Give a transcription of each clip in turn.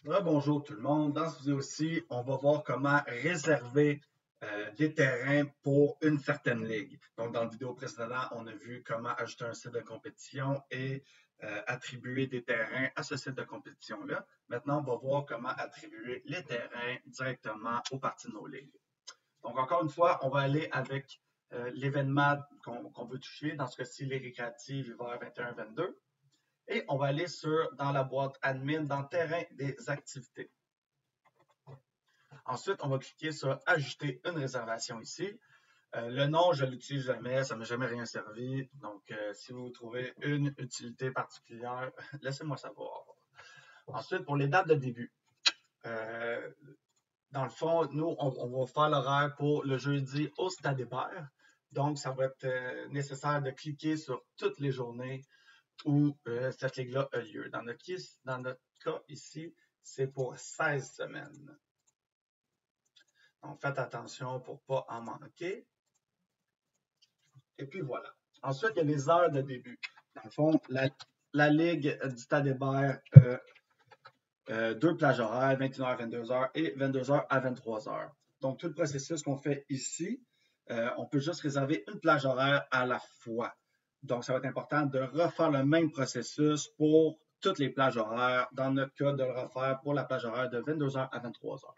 Bonjour tout le monde. Dans cette vidéo-ci, on va voir comment réserver des terrains pour une certaine ligue. Donc, dans la vidéo précédente, on a vu comment ajouter un site de compétition et attribuer des terrains à ce site de compétition-là. Maintenant, on va voir comment attribuer les terrains directement aux parties de nos ligues. Donc, encore une fois, on va aller avec l'événement qu'on veut toucher, dans ce cas-ci, les récréatives hiver 21-22. Et on va aller dans la boîte admin, dans terrain des activités. Ensuite, on va cliquer sur ajouter une réservation ici. Le nom, je ne l'utilise jamais, ça ne m'a jamais rien servi. Donc, si vous trouvez une utilité particulière, laissez-moi savoir. Ensuite, pour les dates de début, dans le fond, nous, on va faire l'horaire pour le jeudi au Stade Hébert. Donc, ça va être nécessaire de cliquer sur toutes les journées où cette ligue-là a lieu. Dans notre cas ici, c'est pour 16 semaines. Donc, faites attention pour ne pas en manquer. Et puis voilà. Ensuite, il y a les heures de début. Dans le fond, la Ligue du Stade Hébert, deux plages horaires, 21h à 22h et 22h à 23h. Donc, tout le processus qu'on fait ici, on peut juste réserver une plage horaire à la fois. Donc, ça va être important de refaire le même processus pour toutes les plages horaires. Dans notre cas, de le refaire pour la plage horaire de 22h à 23h.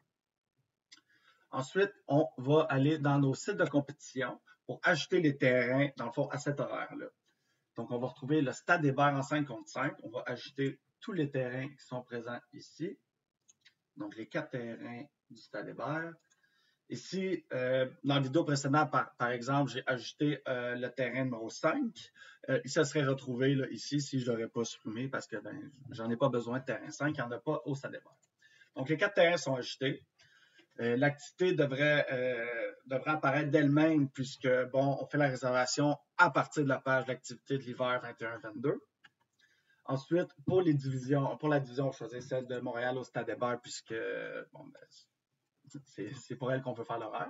Ensuite, on va aller dans nos sites de compétition pour ajouter les terrains, dans le fond, à cet horaire-là. Donc, on va retrouver le Stade Hébert en 5 contre 5. On va ajouter tous les terrains qui sont présents ici. Donc, les 4 terrains du Stade Hébert. Ici, dans la vidéo précédente, par exemple, j'ai ajouté le terrain numéro 5. Il se serait retrouvé là, ici si je ne l'aurais pas supprimé parce que j'en ai pas besoin de terrain 5. Il n'y en a pas au Stade Hébert. Donc, les 4 terrains sont ajoutés. L'activité devrait apparaître d'elle-même puisque, bon, on fait la réservation à partir de la page d'activité de l'hiver 21-22. Ensuite, pour la division, on choisit celle de Montréal au Stade Hébert puisque, bon, c'est pour elle qu'on peut faire l'horaire.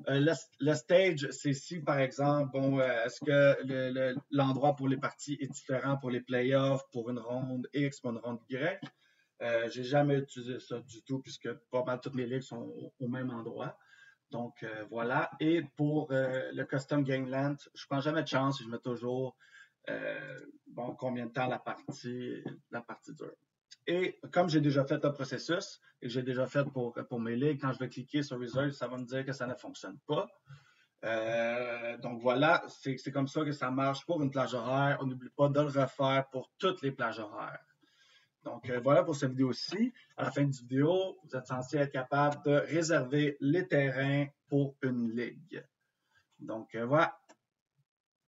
Le stage, c'est si, par exemple, bon, est-ce que l'endroit pour les parties est différent pour les playoffs, pour une ronde X, pour une ronde Y? J'ai jamais utilisé ça du tout puisque pas mal toutes mes ligues sont au même endroit. Donc, voilà. Et pour le custom game length, je ne prends jamais de chance. Je mets toujours combien de temps la partie dure. Et comme j'ai déjà fait le processus et que j'ai déjà fait pour mes ligues, quand je vais cliquer sur Result, ça va me dire que ça ne fonctionne pas. Donc voilà, c'est comme ça que ça marche pour une plage horaire. On n'oublie pas de le refaire pour toutes les plages horaires. Donc, voilà pour cette vidéo-ci. À la fin de la vidéo, vous êtes censé être capable de réserver les terrains pour une ligue. Donc, voilà.